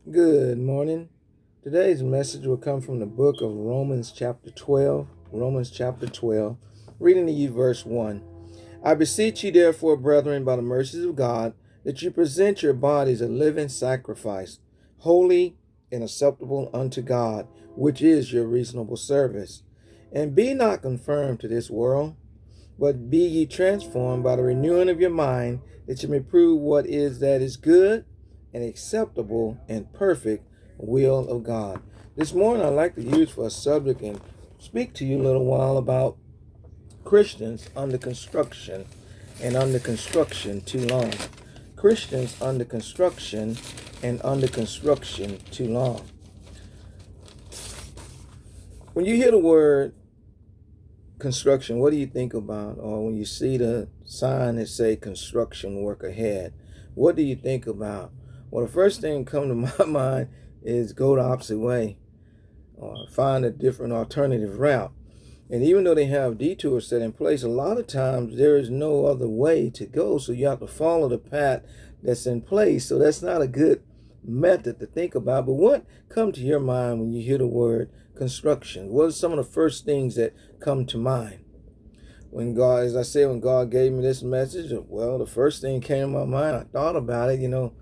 Good morning. Today's message will come from the book of Romans chapter 12. Romans chapter 12, reading to you verse 1. I beseech you therefore, brethren, by the mercies of God, that you present your bodies a living sacrifice, holy and acceptable unto God, which is your reasonable service. And be not conformed to this world, but be ye transformed by the renewing of your mind, that you may prove what is that is good and acceptable and perfect will of God. This morning I'd like to use for a subject and speak to you a little while about Christians under construction and under construction too long. Christians under construction and under construction too long. When you hear the word construction, what do you think about? Or when you see the sign that say construction work ahead, what do you think about? Well, the first thing come to my mind is go the opposite way or find a different alternative route. And even though they have detours set in place, a lot of times there is no other way to go, so you have to follow the path that's in place. So that's not a good method to think about. But what come to your mind when you hear the word construction? What are some of the first things that come to mind? When God, as I said, when God gave me this message, well, the first thing came to my mind, I thought about it,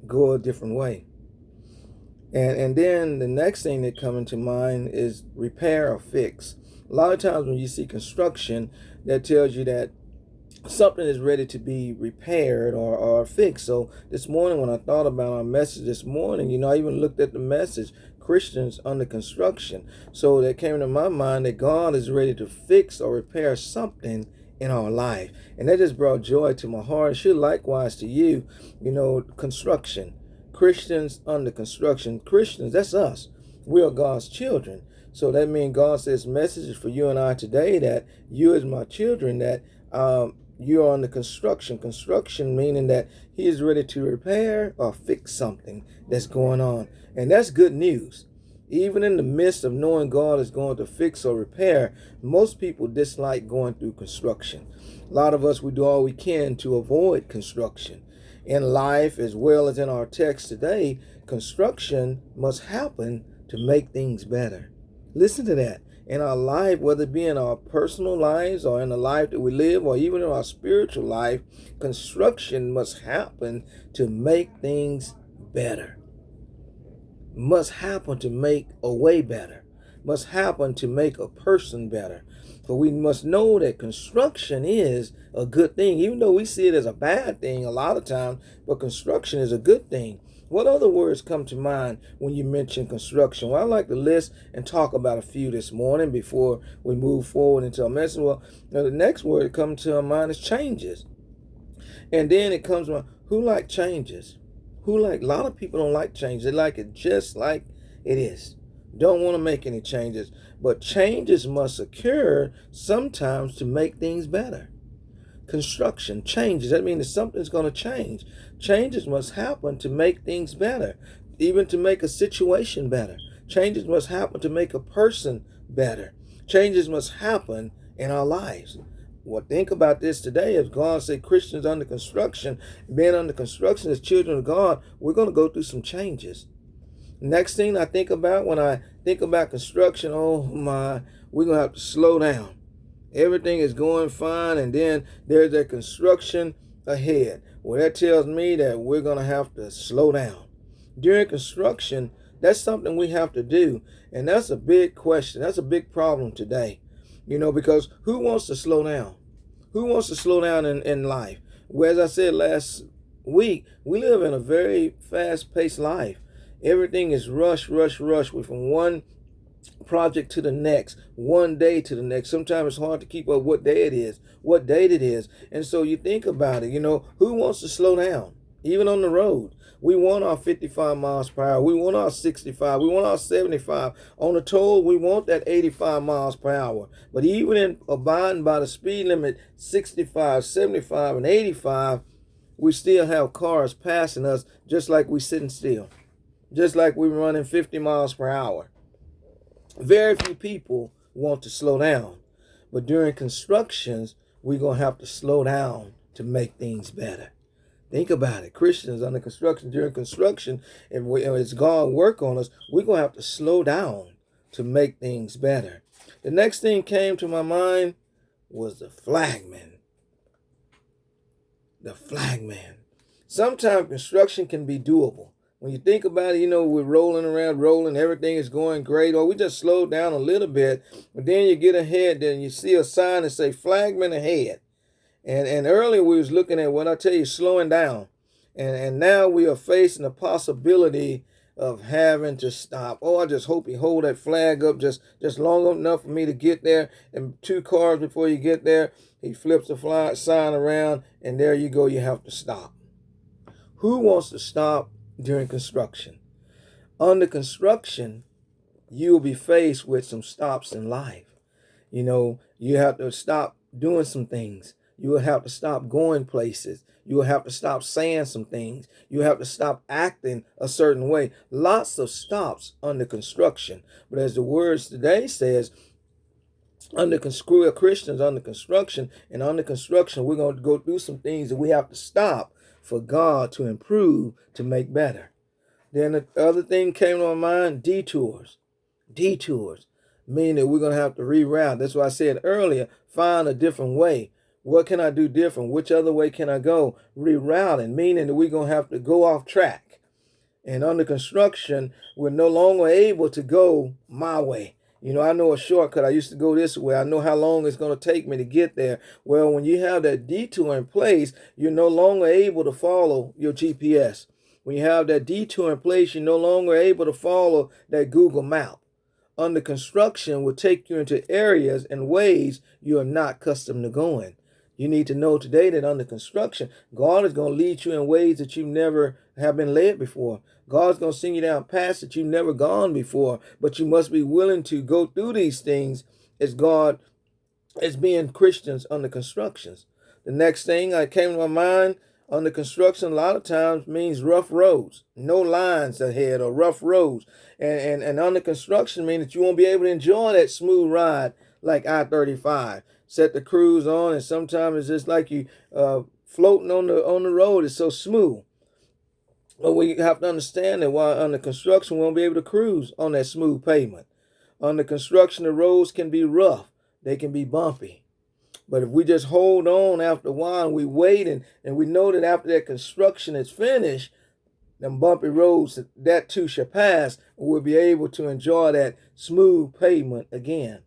go a different way. And then the next thing that comes into mind is repair or fix. A lot of times when you see construction, that tells you that something is ready to be repaired or fixed. So this morning when I thought about our message this morning, I even looked at the message, Christians under construction. So that came to my mind that God is ready to fix or repair something in our life. And that just brought joy to my heart. It should likewise to you, construction. Christians under construction. Christians, that's us. We are God's children. So that means God says messages for you and I today that you as my children, that you're under construction. Construction meaning that he is ready to repair or fix something that's going on. And that's good news. Even in the midst of knowing God is going to fix or repair, most people dislike going through construction. A lot of us, we do all we can to avoid construction. In life, as well as in our text today, construction must happen to make things better. Listen to that. In our life, whether it be in our personal lives or in the life that we live or even in our spiritual life, construction must happen to make things better. Must happen to make a way better. Must happen to make a person better. For we must know that construction is a good thing, even though we see it as a bad thing a lot of times, but construction is a good thing. What other words come to mind when you mention construction? Well, I'd like to list and talk about a few this morning before we move forward into our message. Well, the next word that comes to our mind is changes. And then it comes to who like changes? A lot of people don't like change. They like it just like it is. Don't want to make any changes. But changes must occur sometimes to make things better. Construction, changes. That means that something's going to change. Changes must happen to make things better, even to make a situation better. Changes must happen to make a person better. Changes must happen in our lives. Well, think about this today. As God said, Christians under construction, being under construction as children of God, we're going to go through some changes. Next thing I think about when I think about construction, oh my, we're going to have to slow down. Everything is going fine, and then there's a construction ahead. Well, that tells me that we're going to have to slow down. During construction, that's something we have to do, and that's a big question. That's a big problem today, because who wants to slow down? Who wants to slow down in life? Well, as I said last week, we live in a very fast-paced life. Everything is rush, rush, rush. We're from one project to the next, one day to the next. Sometimes it's hard to keep up what day it is, what date it is. And so you think about it, who wants to slow down? Even on the road, we want our 55 miles per hour. We want our 65. We want our 75. On the toll, we want that 85 miles per hour. But even in abiding by the speed limit, 65, 75, and 85, we still have cars passing us just like we're sitting still, just like we're running 50 miles per hour. Very few people want to slow down. But during constructions, we're going to have to slow down to make things better. Think about it. Christians under construction, during construction, and it's God work on us, we're going to have to slow down to make things better. The next thing came to my mind was the flagman. The flagman. Sometimes construction can be doable. When you think about it, we're rolling, everything is going great, or we just slow down a little bit, but then you get ahead, then you see a sign that say flagman ahead. And earlier we was looking at what I tell you, slowing down. And now we are facing the possibility of having to stop. Oh, I just hope you hold that flag up just long enough for me to get there. And 2 cars before you get there, he flips the sign around, and there you go, you have to stop. Who wants to stop during construction? Under construction, you will be faced with some stops in life. You have to stop doing some things. You will have to stop going places. You will have to stop saying some things. You have to stop acting a certain way. Lots of stops under construction. But as the words today says, Christians under construction, and under construction, we're going to go through some things that we have to stop for God to improve, to make better. Then the other thing came to my mind, detours. Detours, meaning that we're going to have to reroute. That's why I said earlier, find a different way. What can I do different? Which other way can I go? Rerouting, meaning that we're going to have to go off track. And under construction, we're no longer able to go my way. I know a shortcut. I used to go this way. I know how long it's going to take me to get there. Well, when you have that detour in place, you're no longer able to follow your GPS. When you have that detour in place, you're no longer able to follow that Google map. Under construction will take you into areas and ways you are not accustomed to going. You need to know today that under construction, God is going to lead you in ways that you never have been led before. God's going to send you down paths that you've never gone before, but you must be willing to go through these things as being Christians under constructions. The next thing that came to my mind, under construction, a lot of times means rough roads, no lines ahead or rough roads. And under construction means that you won't be able to enjoy that smooth ride like I-35. Set the cruise on, and sometimes it's just like you floating on the road. It's so smooth. But we have to understand that while under construction, we won't be able to cruise on that smooth pavement. Under construction, the roads can be rough. They can be bumpy. But if we just hold on after a while and we wait and we know that after that construction is finished, them bumpy roads, that too shall pass, and we'll be able to enjoy that smooth pavement again.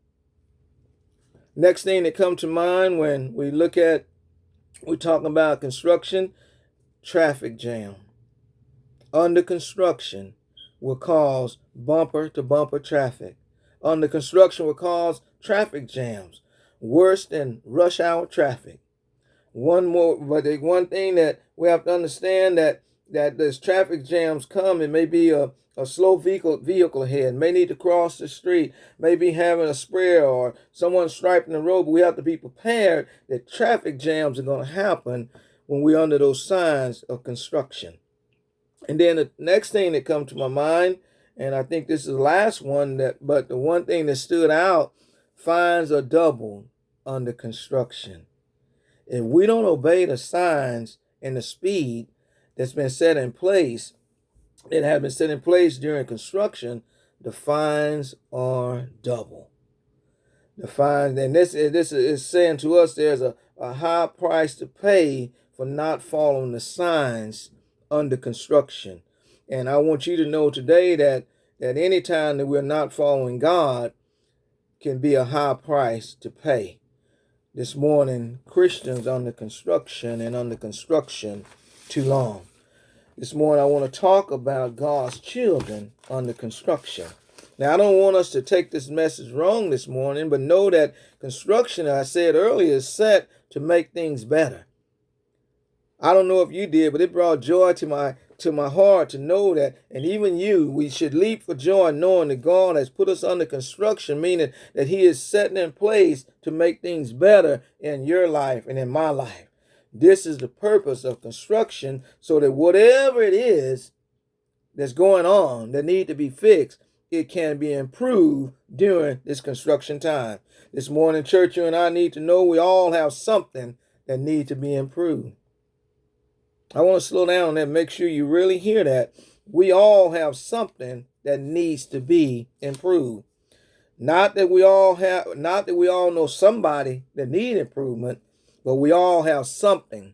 Next thing that comes to mind when we're talking about construction, traffic jam. Under construction will cause bumper-to-bumper traffic. Under construction will cause traffic jams, worse than rush hour traffic. One thing that we have to understand that as traffic jams come, it may be a slow vehicle ahead, may need to cross the street, maybe having a sprayer or someone striping the road, but we have to be prepared that traffic jams are going to happen when we're under those signs of construction. And then the next thing that comes to my mind, and I think this is the last one, but the one thing that stood out, fines are doubled under construction. If we don't obey the signs and the speed that's been set in place, that have been set in place during construction, the fines are double. The fines, and this is saying to us there's a high price to pay for not following the signs under construction. And I want you to know today that any time that we're not following God can be a high price to pay. This morning, Christians under construction and under construction too long. This morning, I want to talk about God's children under construction. Now, I don't want us to take this message wrong this morning, but know that construction, as I said earlier, is set to make things better. I don't know if you did, but it brought joy to my heart to know that, and even you, we should leap for joy knowing that God has put us under construction, meaning that He is setting in place to make things better in your life and in my life. This is the purpose of construction, so that whatever it is that's going on that need to be fixed, it can be improved during this construction time. This morning, church, you and I need to know we all have something that need to be improved. I want to slow down and make sure you really hear that. We all have something that needs to be improved. Not that we all know somebody that need improvement, but we all have something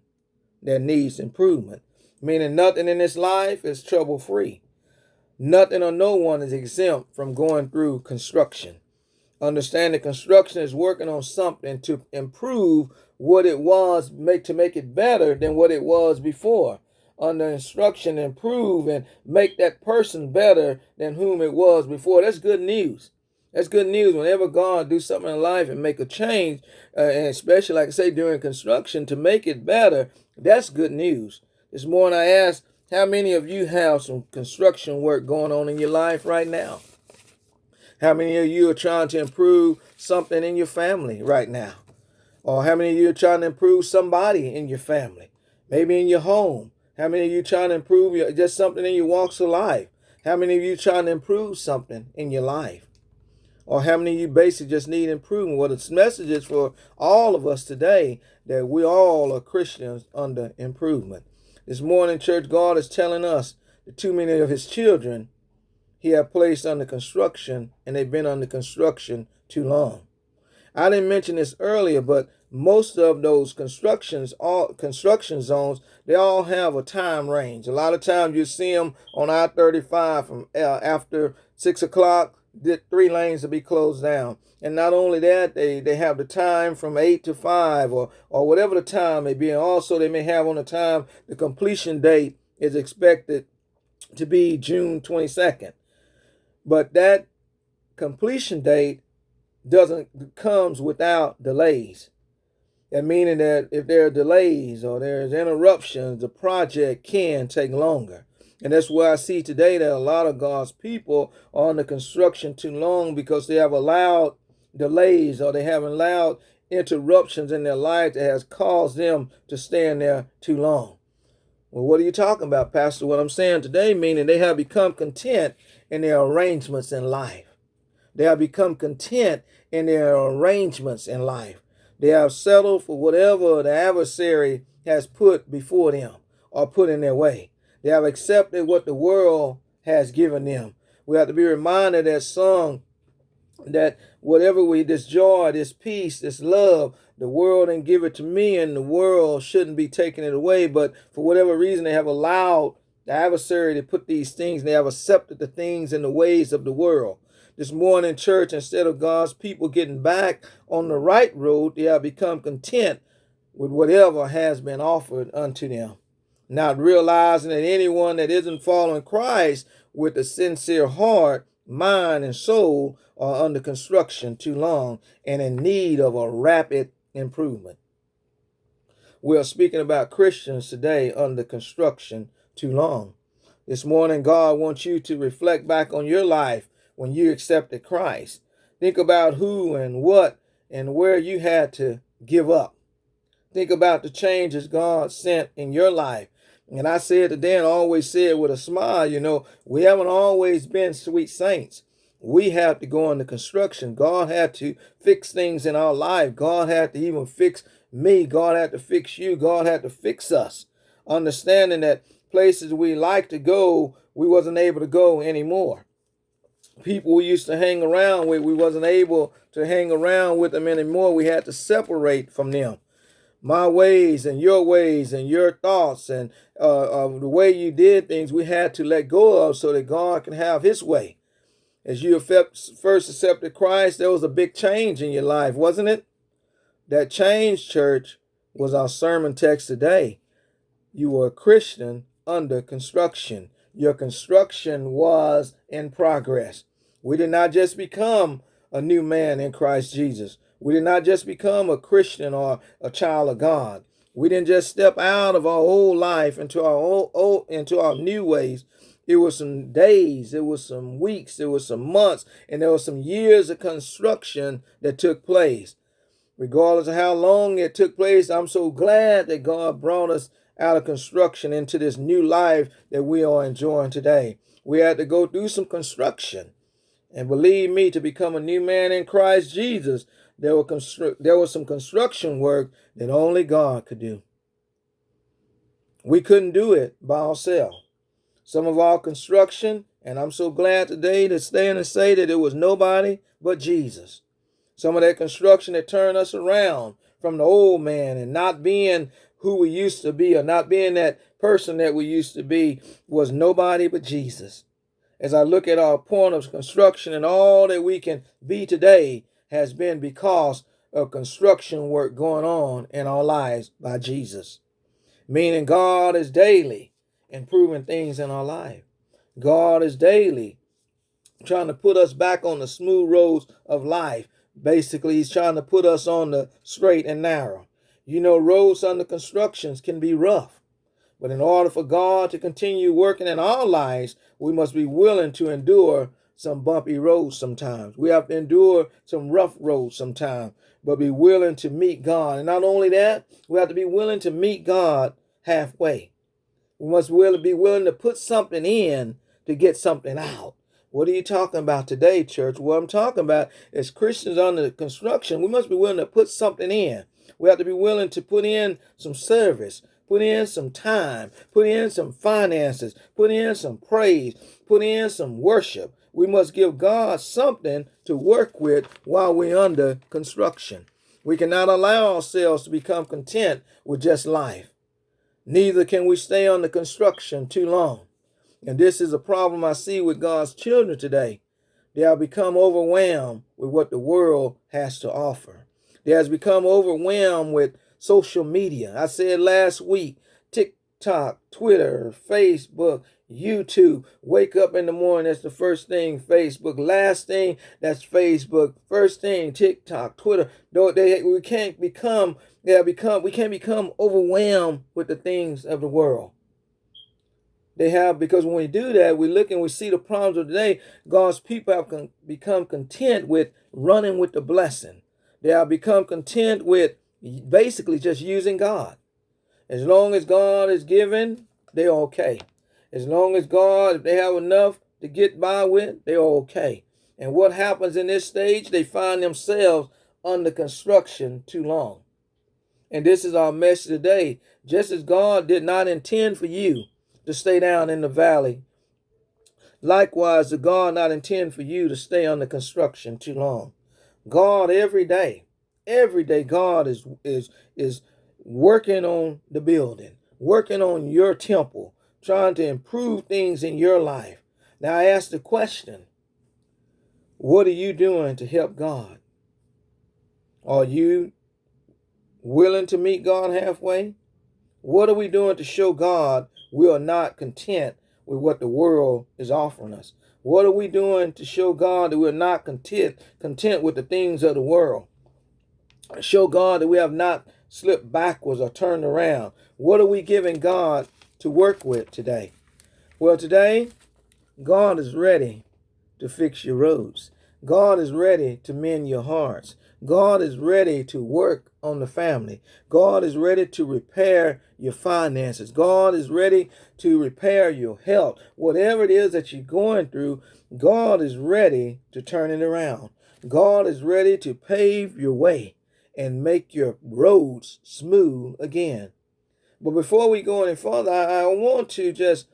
that needs improvement. Meaning nothing in this life is trouble free. Nothing or no one is exempt from going through construction. Understand that construction is working on something to improve what it was, to make it better than what it was before. Under instruction, improve and make that person better than whom it was before. That's good news. That's good news. Whenever God do something in life and make a change, and especially like I say during construction to make it better, that's good news. This morning I asked, how many of you have some construction work going on in your life right now? How many of you are trying to improve something in your family right now? Or how many of you are trying to improve somebody in your family? Maybe in your home. How many of you trying to improve just something in your walks of life? How many of you trying to improve something in your life? Or how many of you basically just need improvement? Well, this message is for all of us today that we all are Christians under improvement. This morning, church, God is telling us that too many of his children he had placed under construction, and they've been under construction too long. I didn't mention this earlier, but most of those all construction zones, they all have a time range. A lot of times you see them on I-35 from after 6 o'clock, 3 lanes will be closed down. And not only that, they have the time from 8 to 5 or whatever the time may be. And also they may have on the time the completion date is expected to be June 22nd. But that completion date comes without delays. That meaning that if there are delays or there's interruptions, the project can take longer. And that's why I see today that a lot of God's people are under construction too long because they have allowed delays or they have allowed interruptions in their life that has caused them to stand there too long. Well, what are you talking about, Pastor? What I'm saying today, meaning they have become content in their arrangements in life. They have become content in their arrangements in life. They have settled for whatever the adversary has put before them or put in their way. They have accepted what the world has given them. We have to be reminded that song that this joy, this peace, this love, the world didn't give it to me and the world shouldn't be taking it away. But for whatever reason, they have allowed the adversary to put these things, they have accepted the things and the ways of the world. This morning, church, instead of God's people getting back on the right road, they have become content with whatever has been offered unto them, not realizing that anyone that isn't following Christ with a sincere heart, mind, and soul are under construction too long and in need of a rapid improvement. We are speaking about Christians today under construction too long. This morning, God wants you to reflect back on your life when you accepted Christ. Think about who and what and where you had to give up. Think about the changes God sent in your life. And I said today and always say it with a smile, we haven't always been sweet saints. We have to go into construction. God had to fix things in our life. God had to even fix me. God had to fix you. God had to fix us. Understanding that places we like to go, we wasn't able to go anymore. People we used to hang around with, we wasn't able to hang around with them anymore. We had to separate from them. My ways and your thoughts and the way you did things, we had to let go of so that God can have his way. As you first accepted Christ, there was a big change in your life, wasn't it? That change, church, was our sermon text today. You were a Christian under construction. Your construction was in progress. We did not just become a new man in Christ Jesus. We did not just become a Christian or a child of God. We didn't just step out of our old life into our new ways. It was some days, it was some weeks, it was some months, and there was some years of construction that took place. Regardless of how long it took place, I'm so glad that God brought us out of construction into this new life that we are enjoying today. We had to go through some construction. And believe me, to become a new man in Christ Jesus, there was some construction work that only God could do. We couldn't do it by ourselves. Some of our construction, and I'm so glad today to stand and say that it was nobody but Jesus. Some of that construction that turned us around from the old man and not being who we used to be or not being that person that we used to be was nobody but Jesus. As I look at our point of construction and all that we can be today has been because of construction work going on in our lives by Jesus. Meaning God is daily improving things in our life. God is daily trying to put us back on the smooth roads of life. Basically, he's trying to put us on the straight and narrow. You know, roads under constructions can be rough. But in order for God to continue working in our lives, we must be willing to endure some bumpy roads sometimes. We have to endure some rough roads sometimes, but be willing to meet God. And not only that, we have to be willing to meet God halfway. We must be willing to put something in to get something out. What are you talking about today, church? What I'm talking about is Christians under construction. We must be willing to put something in. We have to be willing to put in some service, put in some time, put in some finances, put in some praise, put in some worship. We must give God something to work with while we're under construction. We cannot allow ourselves to become content with just life. Neither can we stay on the construction too long. And this is a problem I see with God's children today. They have become overwhelmed with what the world has to offer. They has become overwhelmed with social media. I said last week, TikTok, Twitter, Facebook, YouTube. Wake up in the morning, that's the first thing, Facebook. Last thing, that's Facebook. First thing, TikTok, Twitter. We can't become overwhelmed with the things of the world. Because when we do that, we look and we see the problems of today. God's people have become content with running with the blessing. They have become content with basically just using God. As long as God is giving, they're okay. As long as God, if they have enough to get by with, they're okay. And what happens in this stage? They find themselves under construction too long. And this is our message today. Just as God did not intend for you to stay down in the valley, likewise, did God not intend for you to stay under construction too long. God every day, God is working on the building, working on your temple, trying to improve things in your life. Now I ask the question, what are you doing to help God? Are you willing to meet God halfway? What are we doing to show God we are not content with what the world is offering us? What are we doing to show God that we're not content with the things of the world? Show God that we have not slipped backwards or turned around. What are we giving God to work with today? Well, today, God is ready to fix your roads. God is ready to mend your hearts. God is ready to work on the family. God is ready to repair your finances. God is ready to repair your health. Whatever it is that you're going through, God is ready to turn it around. God is ready to pave your way and make your roads smooth again. But before we go any further, I want to just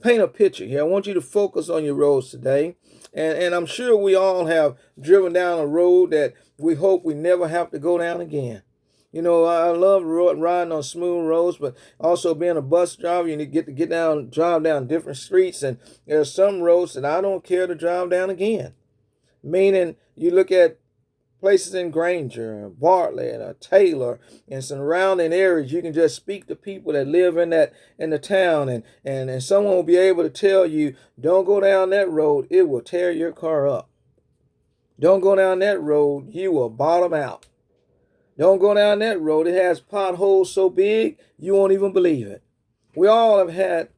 paint a picture here. I want you to focus on your roads today. And I'm sure we all have driven down a road that we hope we never have to go down again. You know, I love riding on smooth roads, but also being a bus driver, you need to drive down different streets. And there are some roads that I don't care to drive down again. Meaning, you look at places in Granger, Bartlett, Taylor, and surrounding areas, you can just speak to people that live in the town, and someone will be able to tell you, don't go down that road, it will tear your car up. Don't go down that road, you will bottom out. Don't go down that road, it has potholes so big, you won't even believe it. We all have had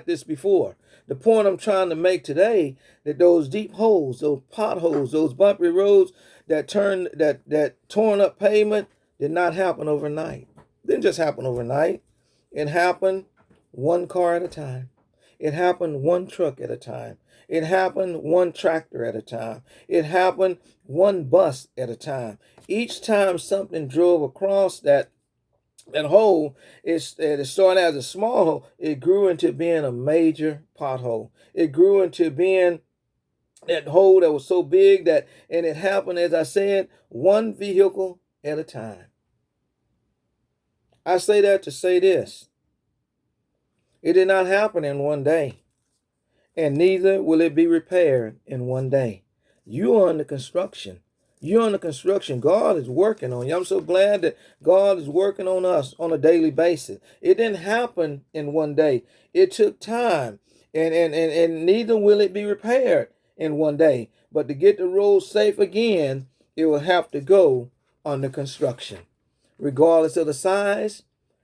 this before. The point I'm trying to make today, that those deep holes, those potholes, those bumpy roads that torn up pavement did not happen overnight. It didn't just happen overnight. It happened one car at a time. It happened one truck at a time. It happened one tractor at a time. It happened one bus at a time. Each time something drove across that That hole it started as a small hole. It grew into being a major pothole. It grew into being that hole that was so big that, and it happened, as I said, one vehicle at a time. I say that to say this: it did not happen in one day, and neither will it be repaired in one day. You are under construction. You're under construction. God is working on you. I'm so glad that God is working on us on a daily basis. It didn't happen in one day. It took time. And neither will it be repaired in one day. But to get the road safe again, it will have to go under construction. Regardless of the size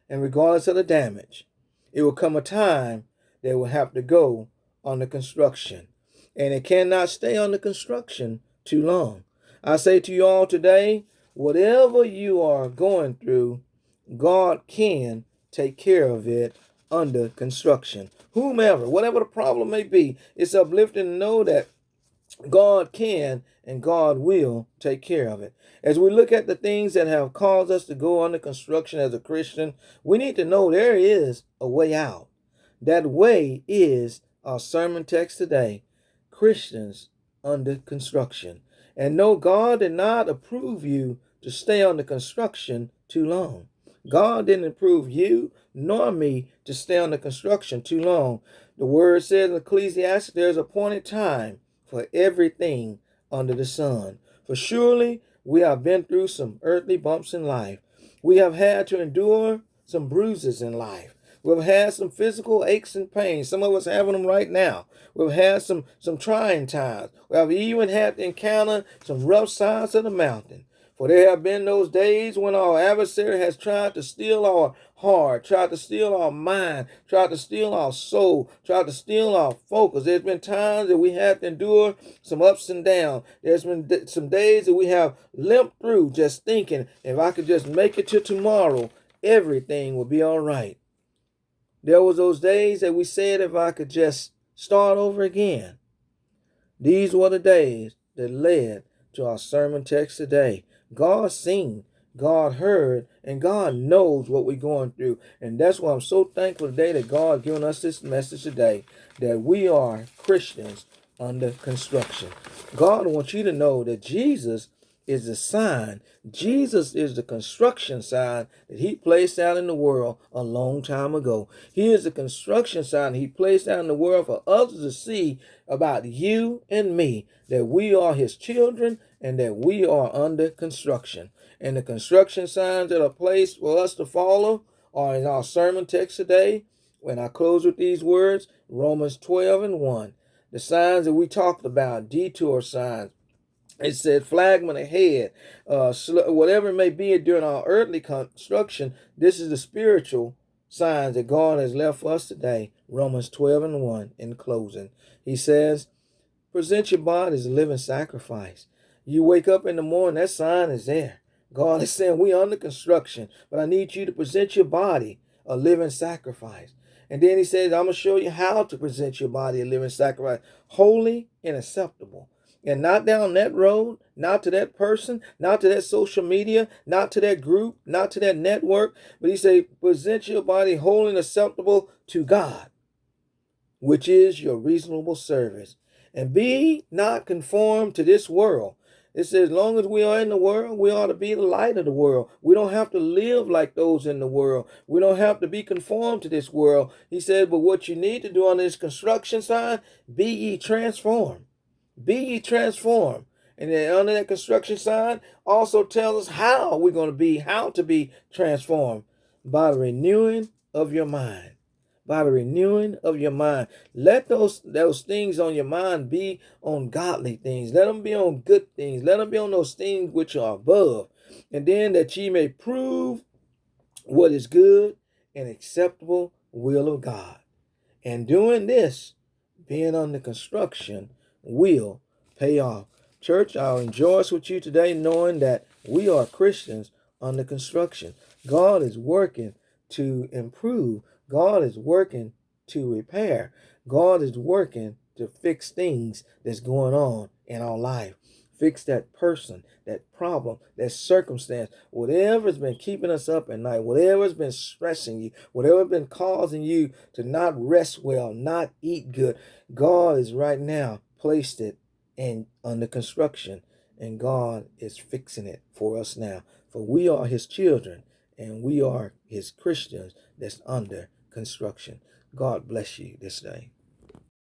and regardless of the damage, it will come a time that will have to go under construction. And it cannot stay under construction too long. I say to you all today, whatever you are going through, God can take care of it under construction. Whomever, whatever the problem may be, it's uplifting to know that God can and God will take care of it. As we look at the things that have caused us to go under construction as a Christian, we need to know there is a way out. That way is our sermon text today: Christians under construction. And no, God did not approve you to stay under construction too long. God didn't approve you nor me to stay under construction too long. The word says in Ecclesiastes, there's a appointed time for everything under the sun. For surely we have been through some earthly bumps in life. We have had to endure some bruises in life. We've had some physical aches and pains. Some of us having them right now. We've had some trying times. We have even had to encounter some rough sides of the mountain. For there have been those days when our adversary has tried to steal our heart, tried to steal our mind, tried to steal our soul, tried to steal our focus. There's been times that we had to endure some ups and downs. There's been some days that we have limped through just thinking, if I could just make it to tomorrow, everything will be all right. There was those days that we said, if I could just start over again. These were the days that led to our sermon text today. God seen, God heard, and God knows what we're going through. And that's why I'm so thankful today that God given us this message today, that we are Christians under construction. God wants you to know that Jesus is the sign. Jesus is the construction sign that he placed out in the world a long time ago. He is the construction sign he placed out in the world for others to see about you and me, that we are his children and that we are under construction. And the construction signs that are placed for us to follow are in our sermon text today. When I close with these words, Romans 12:1. The signs that we talked about, detour signs. It said flagman ahead, whatever it may be during our earthly construction. This is the spiritual signs that God has left for us today. Romans 12:1 in closing. He says, present your body as a living sacrifice. You wake up in the morning, that sign is there. God is saying, we are under construction, but I need you to present your body a living sacrifice. And then he says, I'm going to show you how to present your body a living sacrifice, holy and acceptable. And not down that road, not to that person, not to that social media, not to that group, not to that network. But he said, present your body holy and acceptable to God, which is your reasonable service. And be not conformed to this world. It says, as long as we are in the world, we ought to be the light of the world. We don't have to live like those in the world. We don't have to be conformed to this world. He said, but what you need to do on this construction sign, be ye transformed. Be ye transformed. And then under that construction sign also tells us how we're going to be, how to be transformed. By the renewing of your mind. By the renewing of your mind. Let those things on your mind be on godly things. Let them be on good things. Let them be on those things which are above. And then that ye may prove what is good and acceptable will of God. And doing this, being under construction, will pay off. Church, I'll rejoice with you today knowing that we are Christians under construction. God is working to improve. God is working to repair. God is working to fix things that's going on in our life. fix that person, that problem, that circumstance, whatever's been keeping us up at night, whatever's been stressing you, whatever's been causing you to not rest well, not eat good. God is right now placed it in under construction, and God is fixing it for us now. For we are his children, and we are his Christians that's under construction. God bless you this day.